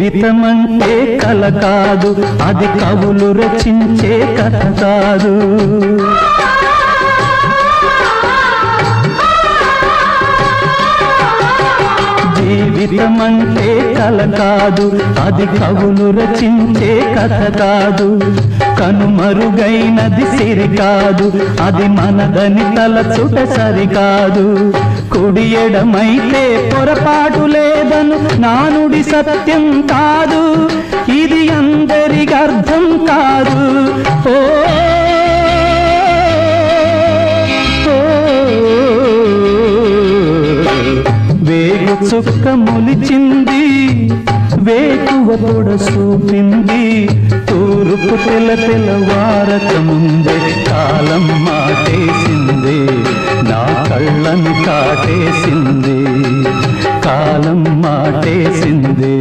జీవితమంటే కల కాదు, అది కవులు రచించే కథ కాదు. జీవితమంటే కల కాదు, అది కవులు రచించే కథ కాదు. కనుమరుగైనది సిరి కాదు, అది మనదని తలచుట సరికాదు. కుడి ఎడమైతే పొరపాటు లేదను నానుడి సత్యం కాదు, ఇది అందరికి అర్థం కాదు. ఓ వేగు చుక్క మొలిచింది, వేకువ పొడ చూపింది, తూర్పు తెల్లవారక ముందే కాలం మాటేసింది, నా కళ్ళని కాటేసింది, కాలం మాటేసింది.